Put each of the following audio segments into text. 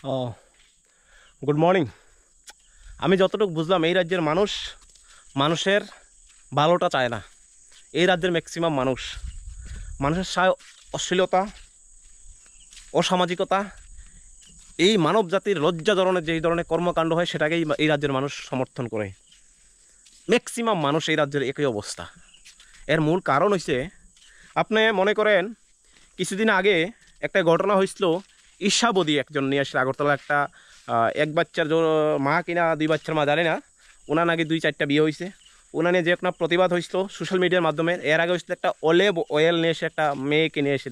ও good morning. আমি যতটুকু বুঝলাম এই রাজ্যের মানুষের ভালোটা চায় না। এই রাজ্যের ম্যাক্সিমাম মানুষের চায় অশ্লীলতা, অসামাজিকতা, এই মানব জাতির লজ্জা ধরনের যেই ধরনের কর্মকাণ্ড হয় সেটাকেই এই রাজ্যের মানুষ সমর্থন করে। ম্যাক্সিমাম মানুষ এই রাজ্যের একই অবস্থা। এর মূল কারণ হইছে, আপনি মনে করেন কিছুদিন আগে একটা ঘটনা হয়েছিল। ঈর্ষাবতী একজন নিয়ে আসলে আগরতলা একটা এক বাচ্চার মা কিনা দুই বাচ্চার মা জানে না, ওনার নাকি 2-4টা বিয়ে হয়েছে। ওনা নিয়ে যে একটা প্রতিবাদ হয়েছিল সোশ্যাল মিডিয়ার মাধ্যমে। এর আগে হয়েছিল একটা অলিভ অয়েল নিয়ে এসে একটা মেয়েকে নিয়ে এসে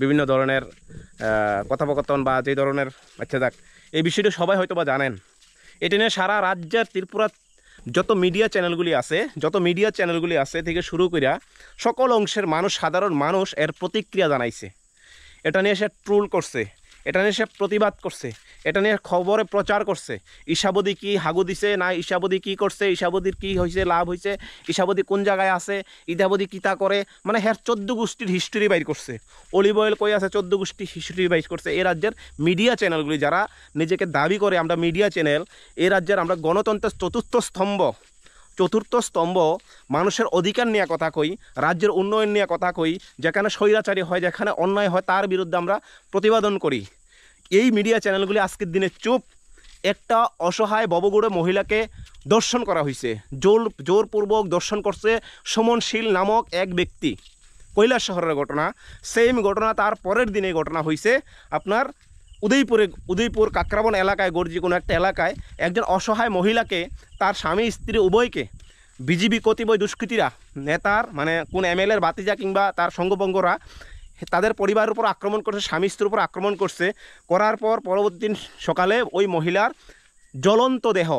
বিভিন্ন ধরনের কথোপকথন বা যে ধরনের, আচ্ছা যাক, এই বিষয়টা সবাই হয়তো বা জানেন। এটা নিয়ে সারা রাজ্যের ত্রিপুরা যত মিডিয়া চ্যানেলগুলি আছে থেকে শুরু করিয়া সকল অংশের মানুষ, সাধারণ মানুষ এর প্রতিক্রিয়া জানাইছে। এটা নিয়ে সে ট্রোল করছে, এটা নিয়ে সে প্রতিবাদ করছে, এটা নিয়ে খবরে প্রচার করছে। ঈর্ষাবতী কি হাগু দিছে না, ঈর্ষাবতী কি করছে, ঈর্ষাবতীর কি হয়েছে, লাভ হয়েছে, ঈর্ষাবতী কোন জায়গায় আছে, ঈর্ষাবতী কিতা করে, মানে হ্যার 14 গোষ্ঠীর হিস্ট্রি বাইর করছে। অলিভ অয়েল কই আছে, 14 গোষ্ঠীর হিস্ট্রি বাইর করছে। এই রাজ্যের মিডিয়া চ্যানেলগুলি যারা নিজেকে দাবি করে আমরা মিডিয়া চ্যানেল, এই রাজ্যের আমরা গণতন্ত্রের চতুর্থ স্তম্ভ, মানুষের অধিকার নিয়ে কথা কই, রাজ্যের উন্নয়ন নিয়ে কথা কই, যেখানে স্বৈরাচারী হয়, যেখানে অন্যায় হয় তার বিরুদ্ধে আমরা প্রতিবাদন করি। এই মিডিয়া চ্যানেলগুলি আজকের দিনে চুপ। একটা অসহায় ববগুড়ে মহিলাকে দর্শন করা হয়েছে, জোরপূর্বক দর্শন করছে সমনশীল নামক এক ব্যক্তি। কৈলাস শহরের ঘটনা। সেম ঘটনা তার পরের দিনে ঘটনা হয়েছে আপনার উদয়পুর কাকরাবন এলাকায়, গর্জি কোনো একটা এলাকায় একজন অসহায় মহিলাকে, তার স্বামী স্ত্রী উভয়কে বিজিবি কতিপয় দুষ্কৃতীরা, নেতার মানে কোন এমএলএর বাতিজা কিংবা তার সঙ্গবঙ্গরা তাদের পরিবারের উপর আক্রমণ করছে, স্বামী স্ত্রীর উপর আক্রমণ করছে। করার পর পরবর্তী দিন সকালে ওই মহিলার জ্বলন্ত দেহ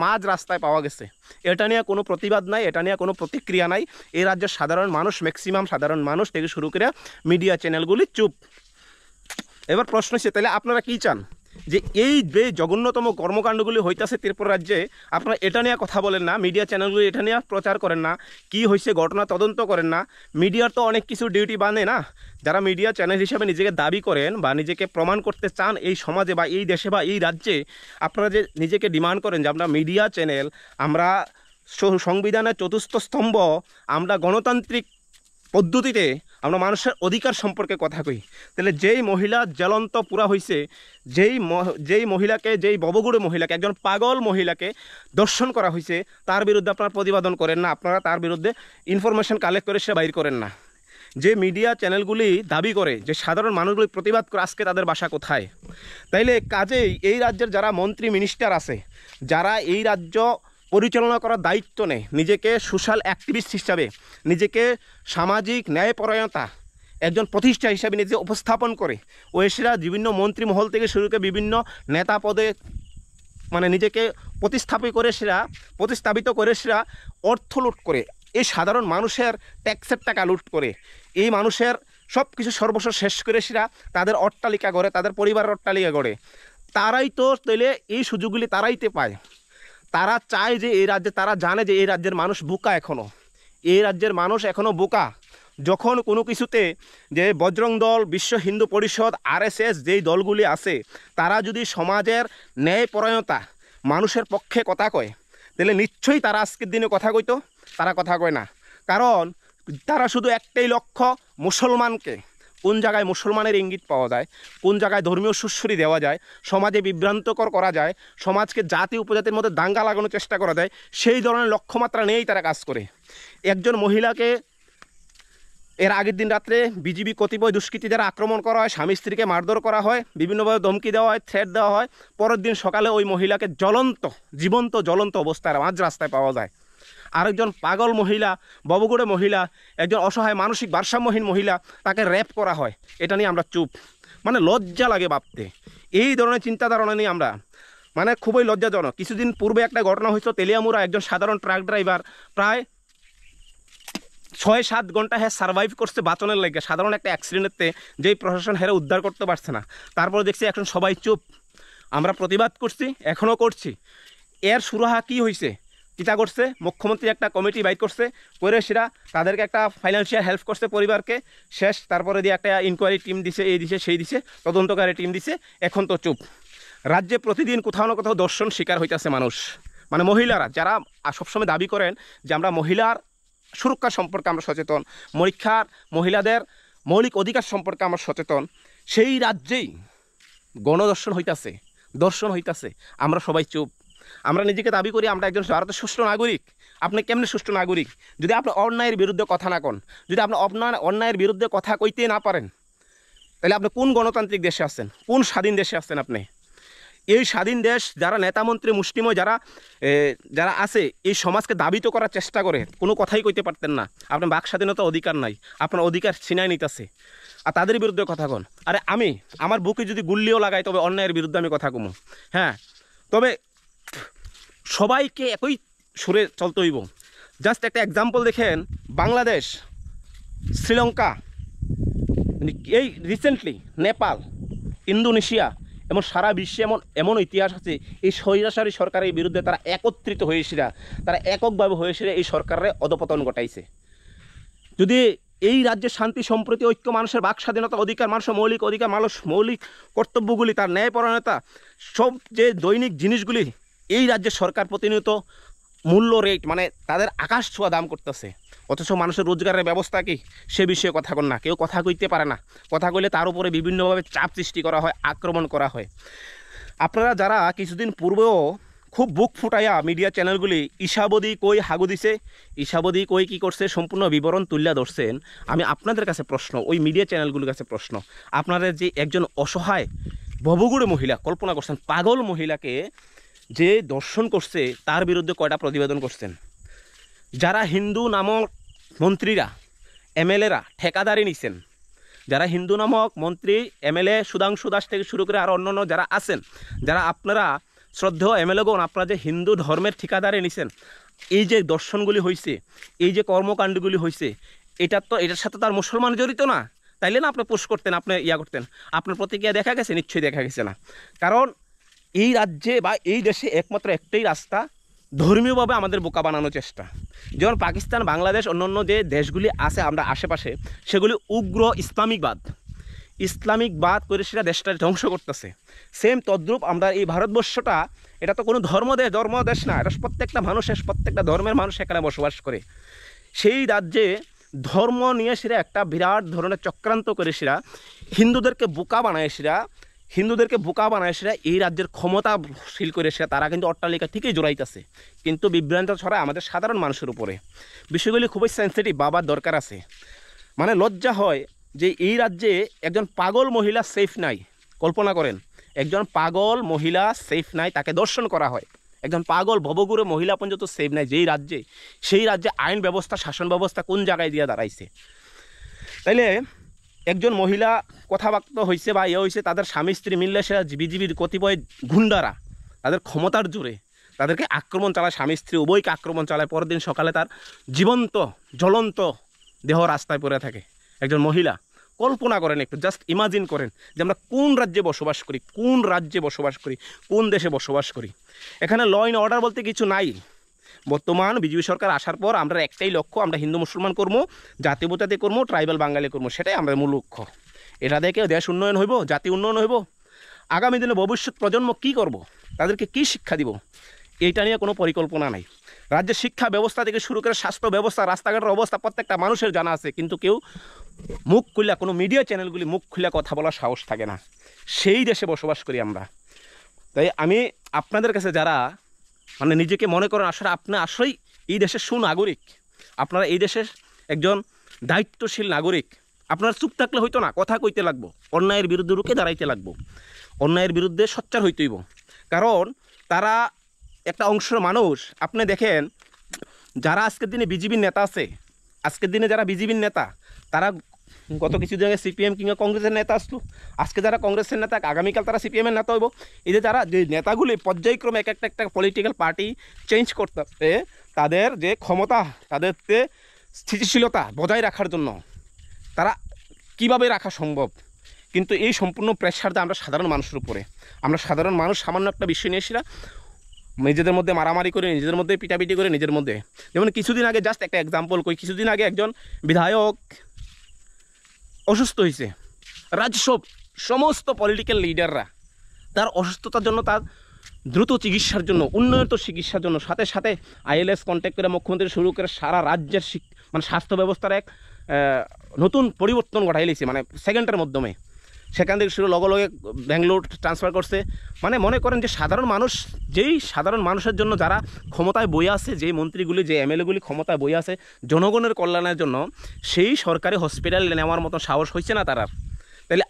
মাঝ রাস্তায় পাওয়া গেছে। এটা নিয়ে কোনো প্রতিবাদ নাই, এটা নিয়ে কোনো প্রতিক্রিয়া নাই। এই রাজ্যের সাধারণ মানুষ, ম্যাক্সিমাম সাধারণ মানুষ থেকে শুরু করে মিডিয়া চ্যানেলগুলি চুপ। এবার প্রশ্ন হচ্ছে, তাহলে আপনারা কি চান? যে এই যে জঘন্যতম কর্মকাণ্ডগুলি হইতেছে ত্রিপুরা রাজ্যে, আপনারা এটা নিয়ে কথা বলেন না, মিডিয়া চ্যানেলগুলি এটা নিয়ে প্রচার করেন না, কি হয়েছে ঘটনা তদন্ত করেন না। মিডিয়ার তো অনেক কিছু ডিউটি বাঁধে না। যারা মিডিয়া চ্যানেল হিসেবে নিজেকে দাবি করেন বা নিজেকে প্রমাণ করতে চান এই সমাজে বা এই দেশে বা এই রাজ্যে, আপনারা যে নিজেকে ডিমান্ড করেন যে আমরা মিডিয়া চ্যানেল, আমরা সংবিধানের চতুর্থ স্তম্ভ, আমরা গণতান্ত্রিক পদ্ধতিতে আমরা মানুষের অধিকার সম্পর্কে কথা কই, তাহলে যেই মহিলা জ্বলন্ত পুরা হয়েছে, যেই মহিলাকে, যেই ববগুড়ে মহিলাকে, একজন পাগল মহিলাকে দর্শন করা হয়েছে, তার বিরুদ্ধে আপনারা প্রতিবাদন করেন না, আপনারা তার বিরুদ্ধে ইনফরমেশন কালেক্ট করে সে বাইর করেন না। যে মিডিয়া চ্যানেলগুলি দাবি করে যে সাধারণ মানুষগুলি প্রতিবাদ করে, আজকে তাদের বাসা কোথায়? তাইলে কাজেই এই রাজ্যের যারা মন্ত্রী মিনিস্টার আছে, যারা এই রাজ্য পরিচালনা করার দায়িত্ব নেয়, নিজেকে সোশ্যাল অ্যাক্টিভিস্ট হিসাবে, নিজেকে সামাজিক ন্যায়পরায়ণতা একজন প্রতিষ্ঠা হিসাবে নিজে উপস্থাপন করে, ওয়েসরা বিভিন্ন মন্ত্রী মহল থেকে শুরু করে বিভিন্ন নেতা পদে মানে নিজেকে প্রতিস্থাপিত করে সেরা অর্থ লুট করে, এই সাধারণ মানুষের ট্যাক্সের টাকা লুট করে, এই মানুষের সব কিছু সর্বস্ব শেষ করে সেরা তাদের অট্টালিকা গড়ে, তাদের পরিবারের অট্টালিকা গড়ে। তারাই তো তাইলে এই সুযোগগুলি তারাইতে পায়। তারা চায় যে এই রাজ্যে, তারা জানে যে এই রাজ্যের মানুষ বোকা, এই রাজ্যের মানুষ এখনও বোকা। যখন কোনো কিছুতে যে বজরং দল, বিশ্ব হিন্দু পরিষদ, আরএসএস যেই দলগুলি আছে, তারা যদি সমাজের ন্যায়পরায়ণতা, মানুষের পক্ষে কথা কয়, তাহলে নিশ্চয়ই তারা আজকের দিনে কথা কইতো। তারা কথা কয় না, কারণ তারা শুধু একটাই লক্ষ্য, মুসলমানকে কোন জায়গায় মুসলমানের ইঙ্গিত পাওয়া যায়, কোন জায়গায় ধর্মীয় সুশ্রী দেওয়া যায়, সমাজে বিভ্রান্তকর করা যায়, সমাজকে জাতি উপজাতির মধ্যে দাঙ্গা লাগানোর চেষ্টা করা যায়, সেই ধরনের লক্ষ্যমাত্রা নিয়েই তারা কাজ করে। একজন মহিলাকে এর আগের দিন রাত্রে বিজিবি কতিপয় দুষ্কৃতী যারা আক্রমণ করা হয়, স্বামী স্ত্রীকে মারধর করা হয়, বিভিন্নভাবে ধমকি দেওয়া হয়, থ্রেট দেওয়া হয়। পরের দিন সকালে ওই মহিলাকে জীবন্ত অবস্থায় মাঝ রাস্তায় পাওয়া যায়। আরেকজন পাগল মহিলা, ববগুড়ে মহিলা, একজন অসহায় মানসিক ভারসাম্যহীন মহিলা, তাকে র্যাপ করা হয়। এটা নিয়ে আমরা চুপ, মানে লজ্জা লাগে ভাবতে। এই ধরনের চিন্তাধারণা নিয়ে আমরা মানে খুবই লজ্জাজনক। কিছুদিন পূর্বে একটা ঘটনা হয়েছিল তেলিয়ামুড়া, একজন সাধারণ ট্রাক ড্রাইভার প্রায় 6-7 ঘন্টা সার্ভাইভ করছে বাঁচনের লাগে, সাধারণ একটা অ্যাক্সিডেন্টেতে, যেই প্রশাসন হেরে উদ্ধার করতে পারছে না। তারপরে দেখছি এখন সবাই চুপ। আমরা প্রতিবাদ করছি, এখনও করছি। এর সুরাহা কি হয়েছে? কিতা করছে, মুখ্যমন্ত্রী একটা কমিটি বাইর করছে, করে সেটা তাদেরকে একটা ফাইন্যান্সিয়াল হেল্প করছে পরিবারকে, শেষ তারপরে দিয়ে একটা ইনকোয়ারি টিম দিছে, এই দিছে সেই দিছে, তদন্তকারী টিম দিছে, এখন তো চুপ। রাজ্যে প্রতিদিন কোথাও না কোথাও দর্শন শিকার হইতেছে মানুষ, মানে মহিলারা যারা সবসময় দাবি করেন যে আমরা মহিলার সুরক্ষা সম্পর্কে আমরা সচেতন, মহিলাদের মৌলিক অধিকার সম্পর্কে আমরা সচেতন, সেই রাজ্যেই গণদর্শন হইতাছে, দর্শন হইতাছে, আমরা সবাই চুপ। আমরা নিজেকে দাবি করি আমরা একজন ভারতের সুষ্ঠু নাগরিক। আপনি কেমনে সুষ্ঠু নাগরিক যদি আপনি অন্যায়ের বিরুদ্ধে কথা না কন, যদি আপনি অন্যায়ের বিরুদ্ধে কথা কইতে না পারেন, তাহলে আপনি কোন গণতান্ত্রিক দেশে আছেন, কোন স্বাধীন দেশে আছেন আপনি? এই স্বাধীন দেশ যারা নেতামন্ত্রী মুষ্টিময় যারা আছে, এই সমাজকে দাবিত করার চেষ্টা করে, কোনো কথাই কইতে পারতেন না। আপনার বাক স্বাধীনতা অধিকার নাই, আপনার অধিকার ছিনাই নিতেছে, আর তাদের বিরুদ্ধে কথা কন। আরে আমার বুকে যদি গুল্লিও লাগাই তবে অন্যায়ের বিরুদ্ধে আমি কথা কমু, হ্যাঁ, তবে সবাইকে একই সুরে চলতে হইব। জাস্ট একটা এক্সাম্পল দেখেন, বাংলাদেশ, শ্রীলঙ্কা, এই রিসেন্টলি নেপাল, ইন্দোনেশিয়া, এমন সারা বিশ্বে এমন ইতিহাস আছে, এই স্বৈরাচারী সরকারের বিরুদ্ধে তারা একত্রিত হয়েছিল, তারা এককভাবে হয়েছিল, এই সরকারের অধপতন ঘটাইছে। যদি এই রাজ্যের শান্তি, সম্প্রীতি, ঐক্য, মানুষের বাক স্বাধীনতা, অধিকার, মানুষের মৌলিক অধিকার, মানুষ মৌলিক কর্তব্যগুলি, তার ন্যায়পরায়ণতা, সব যে দৈনিক জিনিসগুলি এই রাজ্যের সরকার প্রতিনিয়ত মূল্য রেট, মানে তাদের আকাশ ছোঁয়া দাম করতেছে, অথচ মানুষের রোজগারের ব্যবস্থা কি সে বিষয়ে কথা কন না, কেউ কথা কইতে পারে না। কথা কইলে তার উপরে বিভিন্নভাবে চাপ সৃষ্টি করা হয়, আক্রমণ করা হয়। আপনারা যারা কিছুদিন পূর্বেও খুব বুক ফুটাইয়া মিডিয়া চ্যানেলগুলি ঈশাবদী কই হাগু দিছে, ঈশাবদী কই কী করছে সম্পূর্ণ বিবরণ তুলিয়া ধরছেন, আমি আপনাদের কাছে প্রশ্ন, ওই মিডিয়া চ্যানেলগুলির কাছে প্রশ্ন, আপনারা যে একজন অসহায় ভবগুড়ে মহিলা, কল্পনা করছেন, পাগল মহিলাকে যে দর্শন করছে, তার বিরুদ্ধে কয়টা প্রতিবেদন করছেন? যারা হিন্দু নামক মন্ত্রীরা, এমএলএরা ঠেকাদারি নিছেন, যারা হিন্দু নামক মন্ত্রী, এমএলএ সুধাংশু দাস থেকে শুরু করে আর অন্যান্য যারা আছেন, যারা আপনারা শ্রদ্ধেয় এমএলএগণ, আপনারা যে হিন্দু ধর্মের ঠিকাদারি নিছেন, এই যে দর্শনগুলি হয়েছে, এই যে কর্মকাণ্ডগুলি হয়েছে, এটার সাথে তার মুসলমান জড়িত না, তাইলে না আপনি পোস্ট করতেন, আপনি করতেন, আপনার প্রতিক্রিয়া দেখা গেছে? নিশ্চয়ই দেখা গেছে না। কারণ এই রাজ্যে বা এই দেশে একমাত্র একটাই রাস্তা, ধর্মীয়ভাবে আমাদের বোকা বানানোর চেষ্টা। যেমন পাকিস্তান, বাংলাদেশ, অন্যান্য যে দেশগুলি আছে আমরা আশেপাশে, সেগুলি উগ্র ইসলামিকবাদ করে সেটা দেশটা ধ্বংস করতেছে। সেম তদ্রূপ আমরা এই ভারতবর্ষটা, এটা তো কোনো ধর্ম দেশ না, এটা প্রত্যেকটা ধর্মের মানুষ এখানে বসবাস করে। সেই রাজ্যে ধর্ম নিয়ে সেরা একটা বিরাট ধরনের চক্রান্ত করে সেরা হিন্দুদেরকে বোকা বানায় সেরা এই রাজ্যের ক্ষমতাশীল করে সেরা তারা কিন্তু অট্টালিকা ঠিকই জোড়াইতেছে, কিন্তু বিভ্রান্ত ছড়ায় আমাদের সাধারণ মানুষের উপরে। বিষয়গুলি খুবই সেন্সিটিভ, বাবার দরকার আছে। মানে লজ্জা হয় যে এই রাজ্যে একজন পাগল মহিলা সেফ নাই। কল্পনা করেন, একজন পাগল মহিলা সেফ নাই, তাকে দর্শন করা হয়। একজন পাগল ভবগুড়ে মহিলা পর্যন্ত সেফ নাই সেই রাজ্যে আইন ব্যবস্থা, শাসন ব্যবস্থা কোন জায়গায় দিয়ে দাঁড়াইছে? তাইলে একজন মহিলা কথাবার্তা হয়েছে বা হয়েছে, তাদের স্বামী স্ত্রী মিললে সেটা বিজিবির কতিপয় গুন্ডারা তাদের ক্ষমতার জোরে তাদেরকে আক্রমণ চালায়, স্বামী স্ত্রী উভয়কে আক্রমণ চালায়। পরের দিন সকালে তার জীবন্ত জ্বলন্ত দেহ রাস্তায় পড়ে থাকে একজন মহিলা। কল্পনা করেন একটু, জাস্ট ইমাজিন করেন যে আমরা কোন রাজ্যে বসবাস করি, কোন দেশে বসবাস করি। এখানে ল অ্যান্ড অর্ডার বলতে কিছু নাই। বর্তমান বিজেপি সরকার আসার পর আমরা একটাই লক্ষ্য, আমরা হিন্দু মুসলমান করবো, জাতীয়তাতে করবো, ট্রাইবাল বাঙালি করবো, সেটাই আমাদের মূল লক্ষ্য। এটা দেখে দেশ উন্নয়ন হইব, জাতি উন্নয়ন হইব। আগামী দিনে ভবিষ্যৎ প্রজন্ম কি করব, তাদেরকে কি শিক্ষা দিব, এইটা নিয়ে কোনো পরিকল্পনা নাই। রাজ্যের শিক্ষা ব্যবস্থা থেকে শুরু করে স্বাস্থ্য ব্যবস্থা, রাস্তাঘাটের অবস্থা প্রত্যেকটা মানুষের জানা আছে, কিন্তু কেউ মুখ খুলে, কোনো মিডিয়া চ্যানেলগুলি মুখ খুলে কথা বলার সাহস থাকে না। সেই দেশে বসবাস করি আমরা। তাই আমি আপনাদের কাছে, যারা মানে নিজেকে মনে করেন আসলে আপনি আসলেই এই দেশের সুনাগরিক, আপনারা এই দেশের একজন দায়িত্বশীল নাগরিক, আপনারা চুপ থাকলে হইতো না, কথা কইতে লাগবো, অন্যায়ের বিরুদ্ধে রুখে দাঁড়াইতে লাগবো, অন্যায়ের বিরুদ্ধে সোচ্চার হইতে হইব। কারণ তারা একটা অংশের মানুষ। আপনি দেখেন, যারা আজকের দিনে বিজেপির নেতা আছে, যারা বিজেপির নেতা, তারা গত কিছুদিন আগে সিপিএম কিংবা কংগ্রেসের নেতা আসলো, আজকে যারা কংগ্রেসের নেতা, আগামীকাল তারা সিপিএমের নেতা হইব। এই যে যারা যে নেতাগুলি পর্যায়ক্রমে একটা পলিটিক্যাল পার্টি চেঞ্জ করতে, তাদের যে ক্ষমতা, তাদের স্থিতিশীলতা বজায় রাখার জন্য তারা কিভাবে রাখা সম্ভব, কিন্তু এই সম্পূর্ণ প্রেশারটা আমরা সাধারণ মানুষের উপরে। আমরা সাধারণ মানুষ সামান্য একটা বিষয় নিয়ে সেটা নিজেদের মধ্যে মারামারি করে, নিজেদের মধ্যে পিটাপিটি করে, নিজের মধ্যে। যেমন কিছুদিন আগে, জাস্ট একটা এক্সাম্পল কই, কিছুদিন আগে একজন বিধায়ক অসুস্থ হয়েছে। সমস্ত পলিটিক্যাল লিডাররা তার অসুস্থতার জন্য, তার দ্রুত চিকিৎসার জন্য, উন্নত চিকিৎসার জন্য সাথে সাথে ILS কন্ট্যাক্ট করে মুখ্যমন্ত্রী শুরু করে সারা রাজ্যের মানে স্বাস্থ্য ব্যবস্থার এক নতুন পরিবর্তন ঘটাইলেছে, মানে সেকেন্ডের মাধ্যমে। সেখান থেকে শুরু লগে লগে ব্যাঙ্গালোর ট্রান্সফার করছে। মানে মনে করেন যে সাধারণ মানুষ, যেই সাধারণ মানুষের জন্য যারা ক্ষমতায় বয়ে আছে, যেই মন্ত্রীগুলি, যে MLA-গুলি ক্ষমতায় বয়ে আছে জনগণের কল্যাণের জন্য, সেই সরকারি হসপিটাল নেওয়ার মতো সাহস হচ্ছে না তারা। তাহলে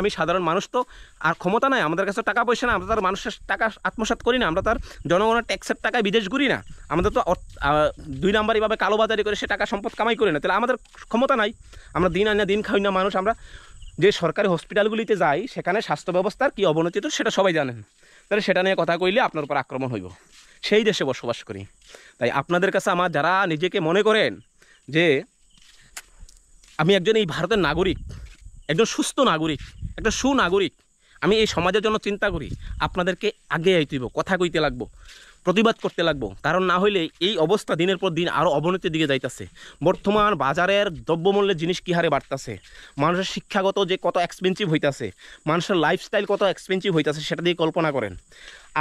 আমি সাধারণ মানুষ তো আর ক্ষমতা নাই, আমাদের কাছে টাকা পয়সা না, আমরা তার মানুষের টাকা আত্মসাৎ করি না, আমরা তার জনগণের ট্যাক্সের টাকায় বিদেশ ঘুরি না, আমাদের তো 2 নাম্বারিভাবে কালোবাজারি করে সে টাকা সম্পদ কামাই করি না। তাহলে আমাদের ক্ষমতা নাই, আমরা দিন আনি না দিন খাই না মানুষ। আমরা যে সরকারি হসপিটালগুলিতে যাই, সেখানে স্বাস্থ্য ব্যবস্থার কী অবনতি তো সেটা সবাই জানেন। তাহলে সেটা নিয়ে কথা কইলে আপনার উপর আক্রমণ হইব। সেই দেশে বসবাস করি। তাই আপনাদের কাছে আমার, যারা নিজেকে মনে করেন যে আমি একজন এই ভারতের নাগরিক, একজন সুস্থ নাগরিক, একটা সুনাগরিক, আমি এই সমাজের জন্য চিন্তা করি, আপনাদেরকে আগে আইতেইব, কথা কইতে লাগবো, প্রতিবাদ করতে লাগবো। কারণ না হইলে এই অবস্থা দিনের পর দিন আরও অবনতির দিকে যাইতেছে। বর্তমান বাজারের দ্রব্যমূল্যের জিনিস কী হারে বাড়তেছে, মানুষের শিক্ষাগত যে কত এক্সপেন্সিভ হইতাছে, মানুষের লাইফস্টাইল কত এক্সপেন্সিভ হইতাছে, সেটা দিয়ে কল্পনা করেন।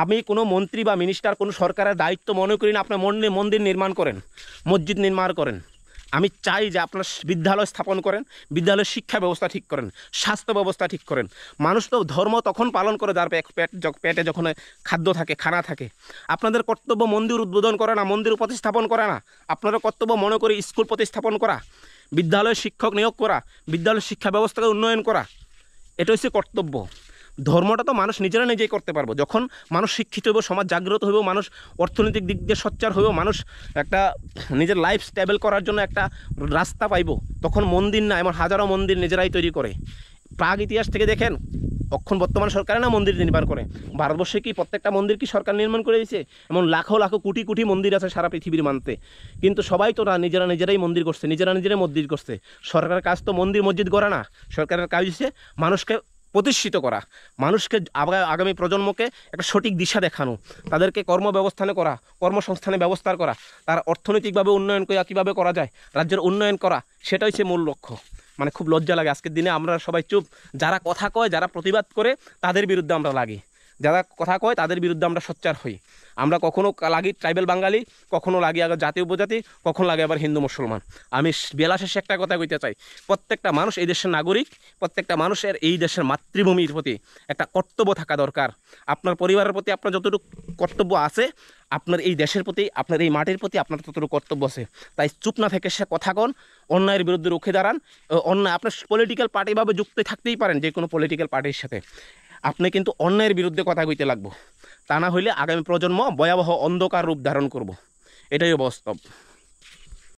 আমি কোনো মন্ত্রী বা মিনিস্টার, কোনো সরকারের দায়িত্ব মনে করি না আপনার মন্দির নির্মাণ করেন, মসজিদ নির্মাণ করেন। আমি চাই যে আপনার বিদ্যালয় স্থাপন করেন, বিদ্যালয়ের শিক্ষা ব্যবস্থা ঠিক করেন, স্বাস্থ্য ব্যবস্থা ঠিক করেন। মানুষ তো ধর্ম তখন পালন করে যার পেটে যখন খাদ্য থাকে, খানা থাকে। আপনাদের কর্তব্য মন্দির উদ্বোধন করা না, মন্দির প্রতিস্থাপন করা না, আপনাদের কর্তব্য মনে করি স্কুল প্রতিস্থাপন করা, বিদ্যালয়ের শিক্ষক নিয়োগ করা, বিদ্যালয়ের শিক্ষা ব্যবস্থাকে উন্নয়ন করা। এটা হচ্ছে কর্তব্য। ধর্মটা তো মানুষ নিজেই করতে পারবো। যখন মানুষ শিক্ষিত হইব, সমাজ জাগ্রত হইব, মানুষ অর্থনৈতিক দিক দিয়ে সোচ্চার হইব, মানুষ একটা নিজের লাইফ স্টেবল করার জন্য একটা রাস্তা পাইব, তখন মন্দির না, এমন হাজারো মন্দির নিজেরাই তৈরি করে। প্রাগ ইতিহাস থেকে দেখেন, বর্তমান সরকারে না মন্দির নির্মাণ করে। ভারতবর্ষে কি প্রত্যেকটা মন্দির কি সরকার নির্মাণ করে দিয়েছে? এমন লাখো লাখো কোটি কোটি মন্দির আছে সারা পৃথিবীর মানতে, কিন্তু সবাই তো নিজেরাই মন্দির করছে, নিজেরাই মন্দির করছে। সরকারের কাজ তো মন্দির মসজিদ করা না, সরকারের কাজ হচ্ছে মানুষকে প্রতিষ্ঠিত করা, মানুষকে আগামী প্রজন্মকে একটা সঠিক দিশা দেখানো, তাদেরকে কর্মব্যবস্থানে করা, কর্মসংস্থানের ব্যবস্থা করা, তার অর্থনৈতিকভাবে উন্নয়ন কীভাবে করা যায়, রাজ্যের উন্নয়ন করা, সেটাই হচ্ছে মূল লক্ষ্য। মানে খুব লজ্জা লাগে আজকের দিনে আমরা সবাই চুপ। যারা কথা কয়, যারা প্রতিবাদ করে, তাদের বিরুদ্ধে আমরা লাগি। যারা কথা কয় তাদের বিরুদ্ধে আমরা সোচ্চার হই। আমরা কখনো লাগি ট্রাইবেল বাঙালি, কখনো লাগি আবার জাতীয় উপজাতি, কখনো লাগে আবার হিন্দু মুসলমান। আমি বেলা শেষে একটা কথা কইতে চাই, প্রত্যেকটা মানুষ এই দেশের নাগরিক, প্রত্যেকটা মানুষের এই দেশের মাতৃভূমির প্রতি একটা কর্তব্য থাকা দরকার। আপনার পরিবারের প্রতি আপনার যতটুকু কর্তব্য আছে, আপনার এই দেশের প্রতি, আপনার এই মাটির প্রতি আপনার ততটুকু কর্তব্য আছে। তাই চুপ না থেকে সে কথা কন, অন্যায়ের বিরুদ্ধে রুখে দাঁড়ান। অন্যায়, আপনার পলিটিক্যাল পার্টিভাবে যুক্ত থাকতেই পারেন যে কোনো পলিটিক্যাল পার্টির সাথে, আপনি কিন্তু অন্যায়ের বিরুদ্ধে কথা কইতে লাগবো। তা না হইলে আগামী প্রজন্ম ভয়াবহ অন্ধকার রূপ ধারণ করব। এটাই বাস্তব।